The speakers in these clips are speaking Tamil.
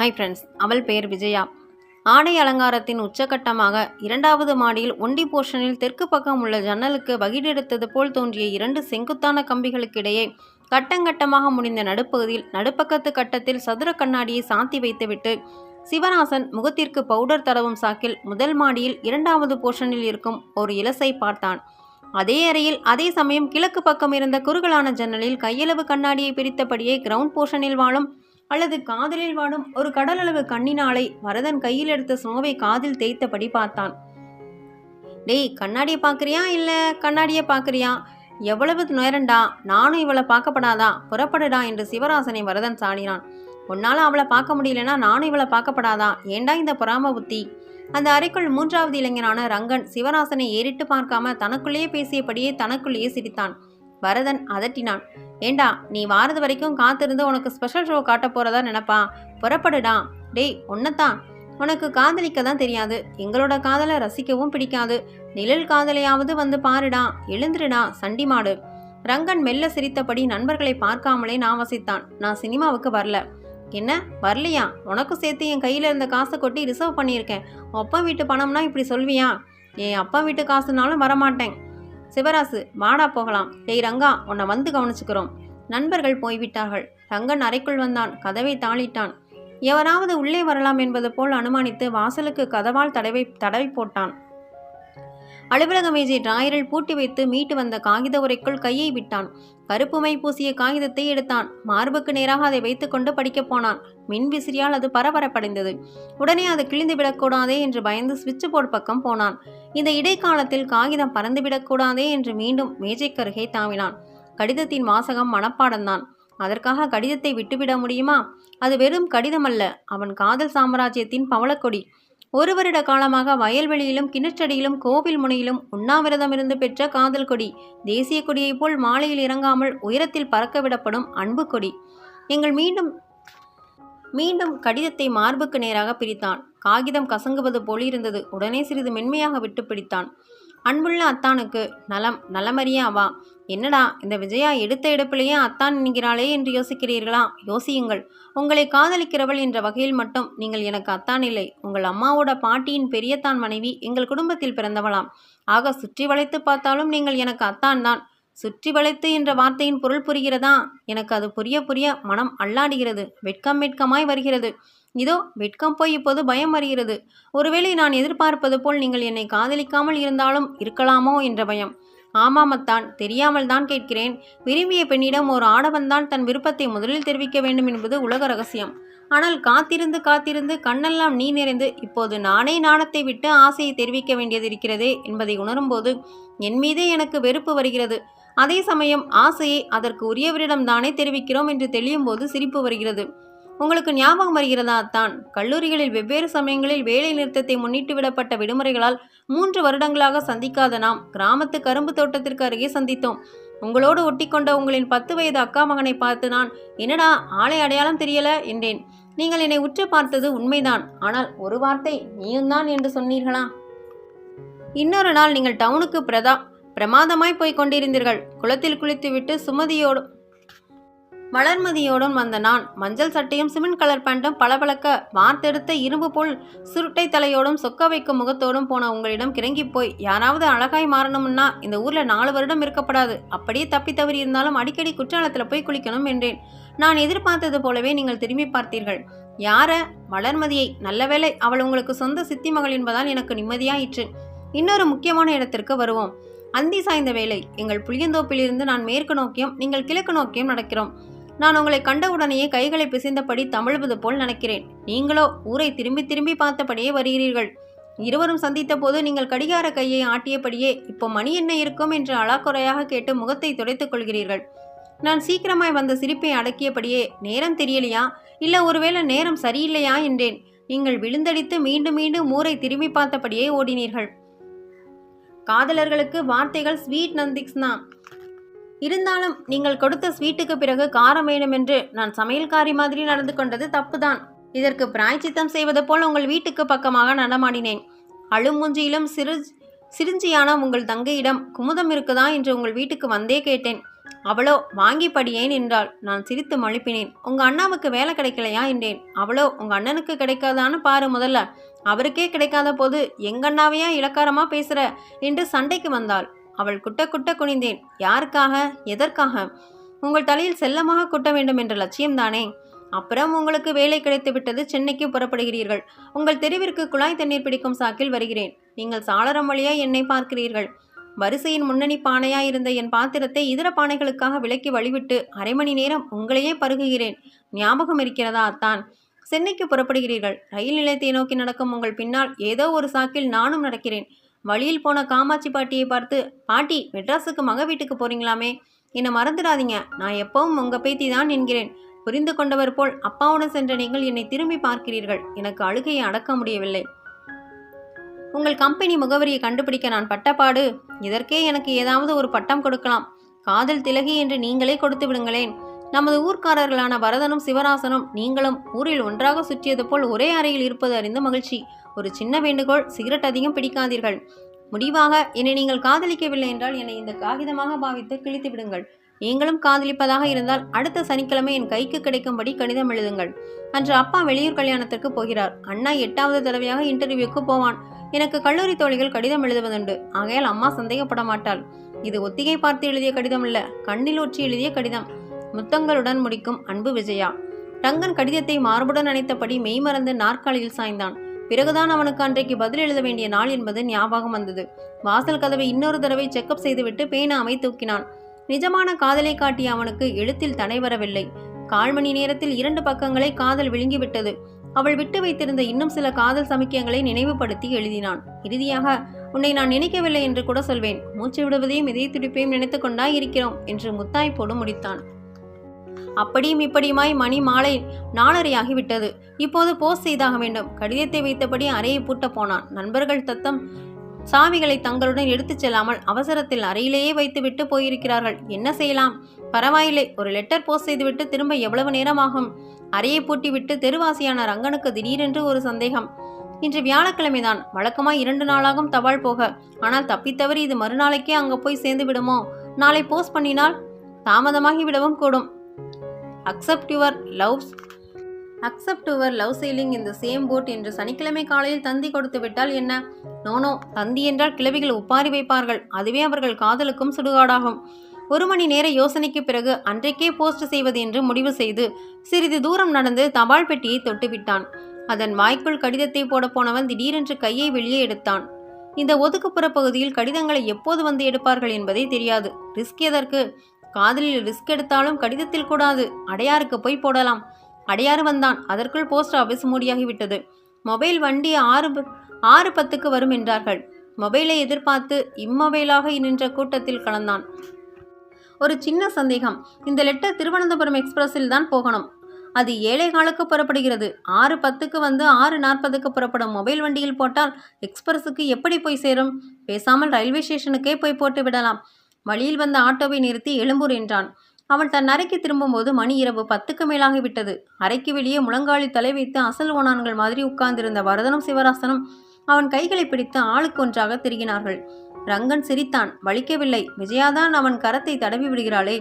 ஹை ஃப்ரெண்ட்ஸ், அவள் பெயர் விஜயா. ஆடை அலங்காரத்தின் உச்சகட்டமாக 2வது மாடியில் ஒண்டி போர்ஷனில் தெற்கு பக்கம் உள்ள ஜன்னலுக்கு வகிடெடுத்தது போல் தோன்றிய 2 செங்குத்தான கம்பிகளுக்கிடையே கட்டங்கட்டமாக முடிந்த நடுப்பகுதியில் நடுப்பக்கத்து கட்டத்தில் சதுர கண்ணாடியை சாத்தி வைத்துவிட்டு சிவராசன் முகத்திற்கு பவுடர் தடவும் சாக்கில் முதல் மாடியில் 2வது போர்ஷனில் இருக்கும் ஒரு இலசை பார்த்தான். அதே அறையில் அதே சமயம் கிழக்கு பக்கம் இருந்த குறுகலான ஜன்னலில் கையளவு கண்ணாடியை பிரித்தபடியே கிரவுண்ட் போர்ஷனில் வாழும் அல்லது காதலில் வாடும் ஒரு கடலளவு கண்ணினாலை வரதன் கையில் எடுத்த ஸ்னோவை காதில் தேய்த்தபடி பார்த்தான். டேய், கண்ணாடியை பார்க்குறியா இல்ல கண்ணாடியை பார்க்குறியா? எவ்வளவு நேரண்டா, நானும் இவளை பார்க்கப்படாதா? புறப்படுடா என்று சிவராசனை வரதன் சாடினான். உன்னால அவளை பார்க்க முடியலன்னா நானும் இவளை பார்க்கப்படாதா? ஏண்டா இந்த பொறாம புத்தி? அந்த அறைக்குள் 3வது இளைஞனான ரங்கன் சிவராசனை ஏறிட்டு பார்க்காம தனக்குள்ளேயே பேசியபடியே தனக்குள்ளேயே சிரித்தான். வரதன் அதட்டினான். ஏண்டா, நீ வாரது வரைக்கும் காத்திருந்து உனக்கு ஸ்பெஷல் ஷோ காட்ட போறதா நினைப்பா? புறப்படுடா. டேய், ஒன்னத்தான், உனக்கு காதலிக்க தான் தெரியாது, எங்களோட காதலை ரசிக்கவும் பிடிக்காது. நிழல் காதலையாவது வந்து பாருடா, எழுந்துருடா சண்டி மாடு. ரங்கன் மெல்ல சிரித்தபடி நண்பர்களை பார்க்காமலே நான் வசித்தான். நான் சினிமாவுக்கு வரல. என்ன வரலையா? உனக்கும் சேர்த்து என் கையில் இருந்த காசை கொட்டி ரிசர்வ் பண்ணியிருக்கேன். அப்பா வீட்டு பணம்னா இப்படி சொல்வியா? என் அப்பா வீட்டு காசுனாலும் வரமாட்டேன். சிவராசு, வாடா போகலாம். டேய் ரங்கா, உன்னை வந்து கவனிச்சுக்கிறோம். நண்பர்கள் போய்விட்டார்கள். ரங்கன் அறைக்குள் வந்தான். கதவை தாளிட்டான். எவராவது உள்ளே வரலாம் என்பது போல் அனுமானித்து வாசலுக்கு கதவால் தடவை போட்டான். அலுவலக மேஜை டிராயரில் பூட்டி வைத்து மீட்டு வந்த காகித உரைக்குள் கையை விட்டான். கருப்பு மை பூசிய காகிதத்தை எடுத்தான். மார்புக்கு நேராக அதை வைத்துக்கொண்டு படிக்கப் போனான். மின் விசிறியால் அது பரபரப்படைந்தது. உடனே அது கிழிந்து விடக்கூடாதே என்று பயந்து சுவிட்ச் போர்டு பக்கம் போனான். இந்த இடைக்காலத்தில் காகிதம் பறந்து விடக்கூடாதே என்று மீண்டும் மேஜைக்கருகே தாவினான். கடிதத்தின் வாசகம் மனப்பாடம்தான். அதற்காக கடிதத்தை விட்டுவிட முடியுமா? அது வெறும் கடிதம் அல்ல, அவன் காதல் சாம்ராஜ்யத்தின் பவளக்கொடி. 1 வருட காலமாக வயல்வெளியிலும் கிணற்றடியிலும் கோவில் முனையிலும் உண்ணாவிரதம் இருந்து பெற்ற காதல் கொடி. தேசிய கொடியைப் போல் மாலையில் இறங்காமல் உயரத்தில் பறக்க விடப்படும் அன்பு கொடி. எங்கள் மீண்டும் கடிதத்தை மார்புக்கு நேராக பிரித்தான். காகிதம் கசங்குவது போலிருந்தது. உடனே சிறிது மென்மையாக விட்டு பிடித்தான். அன்புள்ள அத்தானுக்கு நலமறிய அவா. என்னடா, இந்த விஜயா எடுத்த எடுப்பிலேயே அத்தான் என்கிறாளே என்று யோசிக்கிறீர்களா? யோசியுங்கள். உங்களை காதலிக்கிறவள் என்ற வகையில் மட்டும் நீங்கள் எனக்கு அத்தான் இல்லை. உங்கள் அம்மாவோட பாட்டியின் பெரியத்தான் மனைவி எங்கள் குடும்பத்தில் பிறந்தவளாம். ஆக சுற்றி வளைத்து பார்த்தாலும் நீங்கள் எனக்கு அத்தான் தான். சுற்றி வளைத்து என்ற வார்த்தையின் பொருள் புரிகிறதா? எனக்கு அது புரிய மனம் அல்லாடுகிறது. வெட்கமாய் வருகிறது. இதோ வெட்கம் போய் இப்போது பயம் வருகிறது. ஒருவேளை நான் எதிர்பார்ப்பது போல் நீங்கள் என்னை காதலிக்காமல் இருந்தாலும் இருக்கலாமோ என்ற பயம். ஆமாமத்தான், தெரியாமல் தான் கேட்கிறேன். விரும்பிய பெண்ணிடம் ஒரு ஆடவன்தான் தன் விருப்பத்தை முதலில் தெரிவிக்க வேண்டும் என்பது உலக ரகசியம். ஆனால் காத்திருந்து கண்ணெல்லாம் நீ நிறைந்து இப்போது நானே நாணத்தை விட்டு ஆசையை தெரிவிக்க வேண்டியது இருக்கிறதே என்பதை உணரும்போது என் மீதே எனக்கு வெறுப்பு வருகிறது. அதே சமயம் ஆசையை அதற்கு உரியவரிடம்தானே தெரிவிக்கிறோம் என்று தெளியும் போது சிரிப்பு வருகிறது. உங்களுக்கு ஞாபகம் வருகிறதா தான், கல்லூரிகளில் வெவ்வேறு சமயங்களில் வேலை நிறுத்தத்தை முன்னிட்டு விடப்பட்ட விடுமுறைகளால் 3 வருடங்களாக சந்திக்காத நாம் கிராமத்து கரும்பு தோட்டத்திற்கு அருகே சந்தித்தோம். உங்களோடு ஒட்டிக்கொண்ட உங்களின் 10 வயது அக்கா மகனை பார்த்து நான், என்னடா ஆளை அடையாளம் தெரியல என்றேன். நீங்கள் என்னை உற்று பார்த்தது உண்மைதான். ஆனால் ஒரு வார்த்தை நீயும் தான் என்று சொன்னீர்களா? இன்னொரு நாள் நீங்கள் டவுனுக்கு பிரமாதமாய் போய் கொண்டிருந்தீர்கள். குளத்தில் குளித்துவிட்டு வளர்மதியோடும் வந்த நான் மஞ்சள் சட்டையும் சிமெண்ட் கலர் பேண்ட்டும் பளபளக்க வார்த்தெடுத்த இரும்பு போல் சுருட்டை தலையோடும் சொக்க வைக்கும் முகத்தோடும் போன உங்களிடம் கிறங்கி போய், யாராவது அழகாய் மாறணும்னா இந்த ஊர்ல 4 வருடம் இருக்கப்படாது. அப்படியே தப்பி தவறி இருந்தாலும் அடிக்கடி குற்றாலத்தில் போய் குளிக்கணும் என்றேன். நான் எதிர்பார்த்தது போலவே நீங்கள் திரும்பி பார்த்தீர்கள். யார? வளர்மதியை. நல்லவேளை, அவள் உங்களுக்கு சொந்த சித்தி மகள் என்பதால் எனக்கு நிம்மதியாயிற்று. இன்னொரு முக்கியமான இடத்திற்கு வருவோம். அந்தி சாய்ந்த வேளை. எங்கள் புளியந்தோப்பிலிருந்து நான் மேற்கு நோக்கியும் நீங்கள் கிழக்கு நோக்கியும் நடக்கிறோம். நான் உங்களை கண்டவுடனேயே கைகளை பிசைந்தபடி தமிழ்வது போல் நினைக்கிறேன். நீங்களோ ஊரை திரும்பி பார்த்தபடியே வருகிறீர்கள். இருவரும் சந்தித்த போது நீங்கள் கடிகார கையை ஆட்டியபடியே இப்போ மணி என்ன இருக்கும் என்று அலாக்குறையாக கேட்டு முகத்தை துடைத்துக் கொள்கிறீர்கள். நான் சீக்கிரமாய் வந்த சிரிப்பை அடக்கியபடியே, நேரம் தெரியலையா, இல்ல ஒருவேளை நேரம் சரியில்லையா என்றேன். நீங்கள் விழுந்தடித்து மீண்டும் ஊரை திரும்பி பார்த்தபடியே ஓடினீர்கள். காதலர்களுக்கு வார்த்தைகள் ஸ்வீட் நந்திக்ஸ் தான். இருந்தாலும் நீங்கள் கொடுத்த ஸ்வீட்டுக்கு பிறகு காரம் வேணும் என்று நான் சமையல்காரி மாதிரி நடந்து கொண்டது தப்புதான். இதற்கு பிராய்ச்சித்தம் செய்வது போல் உங்கள் வீட்டுக்கு பக்கமாக நடமாடினேன். அழுமூஞ்சியிலும் சிரிஞ்சியான உங்கள் தங்கையிடம் குமுதம் இருக்குதா என்று உங்கள் வீட்டுக்கு வந்தே கேட்டேன். அவளோ வாங்கி படியேன் என்றாள். நான் சிரித்து மழுப்பினேன். உங்க அண்ணாவுக்கு வேலை கிடைக்கலையா என்றேன். அவளோ உங்க அண்ணனுக்கு கிடைக்காதான்னு பாரு முதல்ல, அவருக்கே கிடைக்காத போது எங்க அண்ணாவையா இலக்காரமா பேசுற என்று சண்டைக்கு வந்தாள். அவள் குட்ட குட்ட குனிந்தேன். யாருக்காக, எதற்காக? உங்கள் தலையில் செல்லமாக குட்ட வேண்டும் என்ற லட்சியம்தானே? அப்புறம் உங்களுக்கு வேலை கிடைத்து விட்டது, சென்னைக்கு புறப்படுகிறீர்கள். உங்கள் தெருவிற்கு குழாய் தண்ணீர் பிடிக்கும் சாக்கில் வருகிறேன். நீங்கள் சாளரம் வழியா என்னை பார்க்கிறீர்கள். வரிசையின் முன்னணி பானையாய் இருந்த என் பாத்திரத்தை இதர பானைகளுக்காக விலக்கி வழிவிட்டு அரை மணி நேரம் உங்களையே பருகுகிறேன். ஞாபகம் இருக்கிறதா அத்தான்? சென்னைக்கு புறப்படுகிறீர்கள். ரயில் நிலையத்தை நோக்கி நடக்கும் உங்கள் பின்னால் ஏதோ ஒரு சாக்கில் நானும் நடக்கிறேன். வழியில் போன காமாட்சி பாட்டியை பார்த்து, பாட்டி மெட்ராஸுக்கு மக வீட்டுக்கு போறீங்களாமே, என்னை மறந்துடாதீங்க, நான் எப்பவும் உங்க பேத்தி தான் என்கிறேன். புரிந்து கொண்டவர் போல் அப்பாவுடன் சென்ற நீங்கள் என்னை திரும்பி பார்க்கிறீர்கள். எனக்கு அழுகையை அடக்க முடியவில்லை. உங்கள் கம்பெனி முகவரியை கண்டுபிடிக்க நான் பட்டப்பாடு. இதற்கே எனக்கு ஏதாவது ஒரு பட்டம் கொடுக்கலாம். காதல் திலகி என்று நீங்களே கொடுத்து விடுங்களேன். நமது ஊர்க்காரர்களான பரதனும் சிவராசனும் நீங்களும் ஊரில் ஒன்றாக சுற்றியது போல் ஒரே அறையில் இருப்பது அறிந்து மகிழ்ச்சி. ஒரு சின்ன வேண்டுகோள், சிகரெட் அதிகம் பிடிக்காதீர்கள். முடிவாக, என்னை நீங்கள் காதலிக்கவில்லை என்றால் என்னை இந்த காகிதமாக பாவித்து கிழித்து விடுங்கள். நீங்களும் காதலிப்பதாக இருந்தால் அடுத்த சனிக்கிழமை என் கைக்கு கிடைக்கும்படி கடிதம் எழுதுங்கள். அன்று அப்பா வெளியூர் கல்யாணத்திற்கு போகிறார். அண்ணா 8வது தடவையாக இன்டர்வியூக்கு போவான். எனக்கு கல்லூரி தோழிகள் கடிதம் எழுதுவதுண்டு. ஆகையால் அம்மா சந்தேகப்பட மாட்டாள். இது ஒத்திகை பார்த்து எழுதிய கடிதம் அல்ல, கண்ணில் ஊற்றி எழுதிய கடிதம். முத்தங்களுடன் முடிக்கும் அன்பு விஜயா. ரங்கன் கடிதத்தை மார்புடன் அணைத்தபடி மெய்மறந்து நாற்காலியில் சாய்ந்தான். பிறகுதான் அவனுக்கு அன்றைக்கு பதில் எழுத வேண்டிய நாள் என்பது ஞாபகம் வந்தது. வாசல் கதவை இன்னொரு தடவை செக்கப் செய்துவிட்டு பேனாவை தூக்கினான். நிஜமான காதலை காட்டிய அவனுக்கு எழுத்தில் தடை வரவில்லை. 1/4 மணி நேரத்தில் 2 பக்கங்களை காதல் விழுங்கிவிட்டது. அவள் விட்டு வைத்திருந்த இன்னும் சில காதல் சமிக்கையங்களை நினைவுபடுத்தி எழுதினான். இறுதியாக, உன்னை நான் நினைக்கவில்லை என்று கூட சொல்வேன். மூச்சு விடுவதையும் இதய துடிப்பையும் நினைத்து கொண்டாய் இருக்கிறோம் என்று முத்தாய் போடு முடித்தான். அப்படியும் இப்படியுமாய் மணி மாலை 4:30 விட்டது. இப்போது போஸ்ட் செய்தாக வேண்டும். கடிதத்தை வைத்தபடி அறையை பூட்ட போனான். நண்பர்கள் தத்தம் சாவிகளை தங்களுடன் எடுத்துச் செல்லாமல் அவசரத்தில் அறையிலேயே வைத்துவிட்டு போயிருக்கிறார்கள். என்ன செய்யலாம்? பரவாயில்லை, ஒரு லெட்டர் போஸ்ட் செய்துவிட்டு திரும்ப எவ்வளவு நேரமாகும்? அறையை பூட்டிவிட்டு தெருவாசியான ரங்கனுக்கு திடீரென்று ஒரு சந்தேகம். இன்று வியாழக்கிழமைதான். வழக்கமாய் 2 நாளாகும் தபால் போக. ஆனால் தப்பித்தவறி இது மறுநாளைக்கே அங்கே போய் சேர்ந்து விடுமோ? நாளை போஸ்ட் பண்ணினால் தாமதமாகி விடவும் கூடும். அக்செப்ட் யுவர் லவ் சேலிங் இந்த சேம் போட் என்று சனிக்கிழமை காலையில் தந்தி கொடுத்து விட்டால் என்ன? நோனோ, தந்தி என்றால் கிழவிகள் ஒப்பாரி வைப்பார்கள். அதுவே அவர்கள் காதலுக்கும் சுடுகாடாகும். 1 மணி நேர யோசனைக்கு பிறகு அன்றைக்கே போஸ்ட் செய்வது என்று முடிவு செய்து சிறிது தூரம் நடந்து தபால் பெட்டியை தொட்டுவிட்டான். அதன் வாய்க்குள் கடிதத்தை போட போனவன் திடீரென்று கையை வெளியே எடுத்தான். இந்த ஒதுக்குப்புற பகுதியில் கடிதங்களை எப்போது வந்து எடுப்பார்கள் என்பதே தெரியாது. ரிஸ்க் எதற்கு? காதலில் ரிஸ்க் எடுத்தாலும் கடிதத்தில் கூடாது. அடையாருக்கு போய் போடலாம். அடையாறு வந்தான். அதற்குள் போஸ்ட் ஆபீஸ் மூடியாகிவிட்டது. மொபைல் வண்டி 6:10 வரும் என்றார்கள். மொபைலை எதிர்பார்த்து இம்மொபைலாக நின்ற கூட்டத்தில் கலந்தான். ஒரு சின்ன சந்தேகம். இந்த லெட்டர் திருவனந்தபுரம் எக்ஸ்பிரஸில் தான் போகணும். அது 7:15 புறப்படுகிறது. 6:10 வந்து 6:40 புறப்படும் மொபைல் வண்டியில் போட்டால் எக்ஸ்பிரஸுக்கு எப்படி போய் சேரும்? பேசாமல் ரயில்வே ஸ்டேஷனுக்கே போய் போட்டு விடலாம். வழியில் வந்த ஆட்டோவை நிறுத்தி எழும்பூர் என்றான். அவன் தன் அறைக்கு திரும்பும்போது மணி இரவு 10க்கு மேலாகிவிட்டது. அறைக்கு வெளியே முழங்காலில் தலை வைத்து அசல் ஓனான்கள் மாதிரி உட்கார்ந்திருந்த பரதனும் சிவராசனும் அவன் கைகளை பிடித்து ஆளுக்கு ஒன்றாக திரிகினார்கள். ரங்கன் சிரித்தான். வலிக்கவில்லை. விஜயாதான் அவன் கரத்தை தடவி விடுகிறாளே.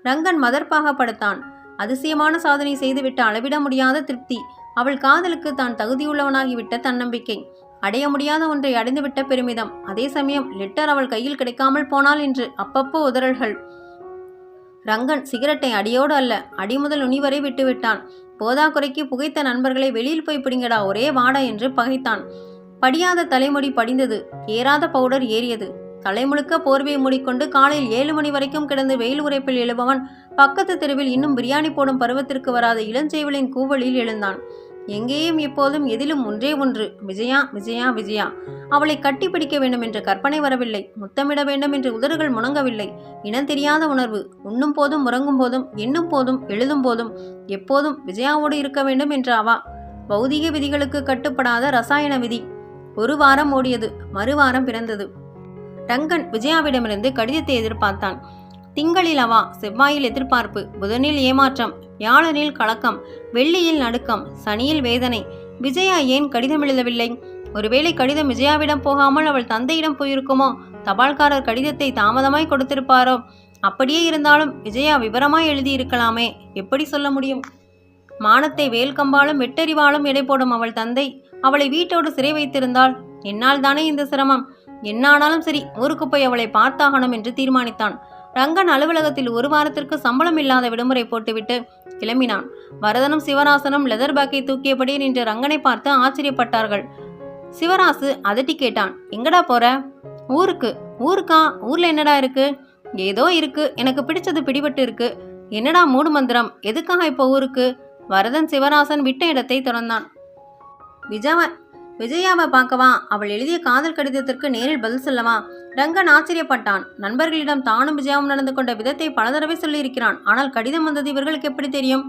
ரங்கன் மதர்ப்பாக படுத்தான். அதிசயமான சாதனை செய்துவிட்ட அளவிட முடியாத திருப்தி. அவள் காதலுக்கு தான் தகுதியுள்ளவனாகிவிட்ட தன்னம்பிக்கை. அடைய முடியாத ஒன்றை அடைந்துவிட்ட பெருமிதம். அதே சமயம் லெட்டர் அவள் கையில் கிடைக்காமல் போனால் என்று அப்பப்போ உதறல்கள். ரங்கன் சிகரெட்டை அடியோடு அல்ல, அடிமுதல் நுனி வரை விட்டுவிட்டான். போதாக்குறைக்கு புகைத்த நண்பர்களை வெளியில் போய் பிடிங்கடா, ஒரே வாடா என்று பகைத்தான். படியாத தலைமுடி படிந்தது. ஏறாத பவுடர் ஏறியது. தலைமுழுக்க போர்வையை மூடிக்கொண்டு காலையில் 7 மணி வரைக்கும் கிடந்து வெயில் உரைப்பில் எழுபவன் பக்கத்து தெருவில் இன்னும் பிரியாணி போடும் பருவத்திற்கு வராத இளஞ்செய்வலின் கூவலில் எழுந்தான். எங்கேயும் எப்போதும் எதிலும் ஒன்றே ஒன்று, விஜயா விஜயா விஜயா. அவளை கட்டி பிடிக்க வேண்டும் என்ற கற்பனை வரவில்லை. முத்தமிட வேண்டும் என்று உதடுகள் முணங்கவில்லை. இனம் தெரியாத உணர்வு. உண்ணும் போதும் உறங்கும் போதும் எண்ணும் போதும் எழுதும் போதும் எப்போதும் விஜயாவோடு இருக்க வேண்டும் என்ற அவா. பௌதிக விதிகளுக்கு கட்டுப்படாத ரசாயன விதி. 1 வாரம் ஓடியது. மறுவாரம் பிறந்தது. ரங்கன் விஜயாவிடமிருந்து கடிதத்தை எதிர்பார்த்தான். திங்களில் அவா, செவ்வாயில் எதிர்பார்ப்பு, புதனில் ஏமாற்றம், வியாழனில் கலக்கம், வெள்ளியில் நடுக்கம், சனியில் வேதனை. விஜயா ஏன் கடிதம் எழுதவில்லை? ஒருவேளை கடிதம் விஜயாவிடம் போகாமல் அவள் தந்தையிடம் போயிருக்குமோ? தபால்காரர் கடிதத்தை தாமதமாய் கொடுத்திருப்பாரோ? அப்படியே இருந்தாலும் விஜயா விவரமாய் எழுதியிருக்கலாமே, எப்படி சொல்ல முடியும்? மானத்தை வேல் கம்பாலும் வெட்டறிவாலும் எடை போடும் அவள் தந்தை அவளை வீட்டோடு சிறை வைத்திருந்தால் என்னால் தானே இந்த சிரமம். என்னானாலும் சரி, ஊருக்கு போய் அவளை பார்த்தாகணும் என்று தீர்மானித்தான். ரங்கன் அலுவலகத்தில் ஒரு வாரத்திற்கு சம்பளம் இல்லாத விடுமுறை போட்டுவிட்டு கிளம்பினான். வரதனும் சிவராசனும் லெதர் பேக்கை தூக்கியபடி நின்ற ரங்கனை பார்த்து ஆச்சரியப்பட்டார்கள். சிவராசு அதட்டி கேட்டான், எங்கடா போற? ஊருக்கு. ஊருக்கா? ஊர்ல என்னடா இருக்கு? ஏதோ இருக்கு, எனக்கு பிடிச்சது பிடிபட்டு இருக்கு. என்னடா மூடு மந்திரம்? எதுக்காக இப்போ ஊருக்கு? வரதன் சிவராசன் விட்ட இடத்தை தொடர்ந்தான். விஜயாவை பார்க்கவா? அவள் எழுதிய காதல் கடிதத்திற்கு நேரில் பதில் சொல்லவா? ரங்கன் ஆச்சரியப்பட்டான். நண்பர்களிடம் தானும் விஜயாவும் நடந்து கொண்ட விதத்தை பல தடவை சொல்லியிருக்கிறான். ஆனால் கடிதம் வந்தது இவர்களுக்கு எப்படி தெரியும்?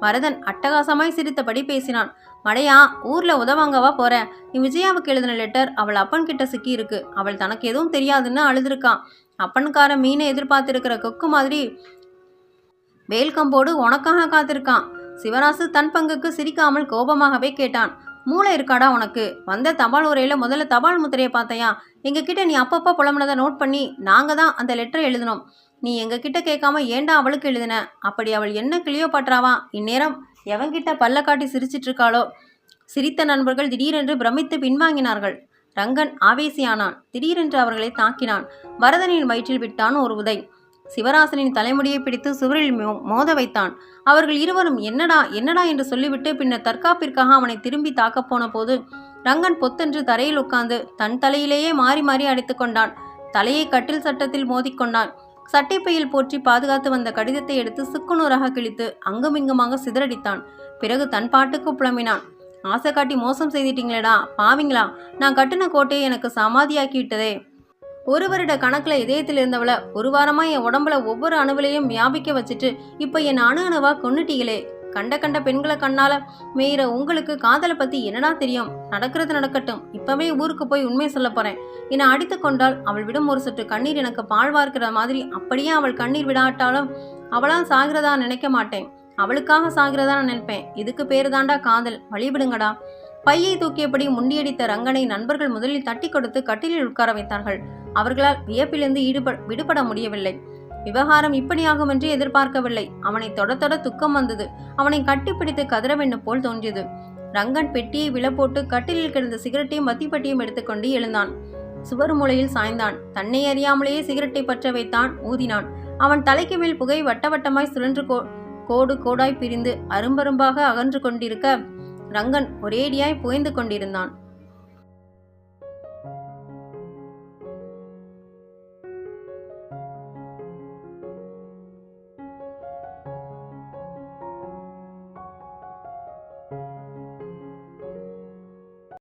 வரதன் அட்டகாசமாய் சிரித்தபடி பேசினான். மடையா, ஊர்ல உதவாங்கவா போற? நீ விஜயாவுக்கு எழுதின லெட்டர் அவள் அப்பன் கிட்ட சிக்கி இருக்கு. அவள் தனக்கு எதுவும் தெரியாதுன்னு அழுதுருக்கான். அப்பனுக்கார மீனை எதிர்பார்த்திருக்கிற கொக்கு மாதிரி வேல்கம்போடு உனக்காக காத்திருக்கான். சிவராசு தன் பங்குக்கு சிரிக்காமல் கோபமாகவே கேட்டான், மூளை இருக்காடா உனக்கு? வந்த தபால் உரையில முதல்ல தபால் முத்திரையை பார்த்தையா? எங்ககிட்ட நீ அப்பப்போ புலம்புனதை நோட் பண்ணி நாங்க தான் அந்த லெட்டரை எழுதினோம். நீ எங்ககிட்ட கேட்காம ஏண்டா அவளுக்கு எழுதின? அப்படி அவள் என்ன கிளியோ பற்றாவா? இந்நேரம் எவங்கிட்ட பல்ல காட்டி சிரிச்சிட்டு இருக்காளோ? சிரித்த நண்பர்கள் திடீரென்று பிரமித்து பின்வாங்கினார்கள். ரங்கன் ஆவேசியானான். திடீரென்று அவர்களை தாக்கினான். வரதனின் வயிற்றில் விட்டான் ஒரு உதை. சிவராசனின் தலைமுடியை பிடித்து சுவரில் மோத வைத்தான். அவர்கள் இருவரும் என்னடா என்னடா என்று சொல்லிவிட்டு பின்னர் தற்காப்பிற்காக அவனை திரும்பி தாக்கப் போன போது ரங்கன் பொத்தென்று தரையில் உட்கார்ந்து தன் தலையிலேயே மாறி மாறி அடித்து கொண்டான். தலையை கட்டில் சட்டத்தில் மோதிக்கொண்டான். சட்டைப்பையில் போற்றி பாதுகாத்து வந்த கடிதத்தை எடுத்து சுக்குநூறாக கிழித்து அங்குமிங்குமாக சிதறடித்தான். பிறகு தன் பாட்டுக்கு புலம்பினான். ஆசை காட்டி மோசம் செய்திட்டீங்களேடா பாவிங்களா! நான் கட்டின கோட்டையை எனக்கு சமாதியாக்கி விட்டதே. ஒரு வருட கணக்குல இதயத்தில் இருந்தவளை ஒரு வாரமா என் உடம்புல ஒவ்வொரு அணுவிலையும் வியாபிக்க வச்சுட்டு இப்ப என் அணுவா கொன்னுட்டீங்களே. கண்ட கண்ட பெண்களை கண்ணால மேயிற உங்களுக்கு காதலை பத்தி என்னடா தெரியும்? நடக்கிறது நடக்கட்டும். இப்பவே ஊருக்கு போய் உண்மை சொல்ல போறேன். என்னை அடித்து கொண்டால் அவள் விடும் ஒரு சொட்டு கண்ணீர் எனக்கு பால் வார்க்கிற மாதிரி. அப்படியே அவள் கண்ணீர் விடாட்டாலும் அவளால் சாகிறதா நினைக்க மாட்டேன். அவளுக்காக சாகிறதா நினைப்பேன். இதுக்கு பேரு தாண்டா காதல். வழிவிடுங்கடா. பையை தூக்கியபடி முண்டியடித்த ரங்கனை நண்பர்கள் முதலில் தட்டி கொடுத்து கட்டிலில் உட்கார வைத்தார்கள். அவர்களால் வியப்பிலிருந்து விடுபட முடியவில்லை. விவகாரம் இப்படியாகும் என்று எதிர்பார்க்கவில்லை. அவனை தொட தொட துக்கம் வந்தது. அவனை கட்டிப்பிடித்து கதற வேண்டும் போல் தோன்றியது. ரங்கன் பெட்டியை விழப்போட்டு கட்டிலில் கிடந்த சிகரெட்டையும் மத்திப்பட்டியும் எடுத்துக்கொண்டு எழுந்தான். சுவர் மூலையில் சாய்ந்தான். தன்னை அறியாமலேயே சிகரெட்டை பற்ற வைத்தான். ஊதினான். அவன் தலைக்கு மேல் புகை வட்டவட்டமாய் சுழன்று கோடு கோடாய் பிரிந்து அரும்பரும்பாக அகன்று கொண்டிருக்க ரங்கன் ஒரேடியாய் புகைந்து கொண்டிருந்தான்.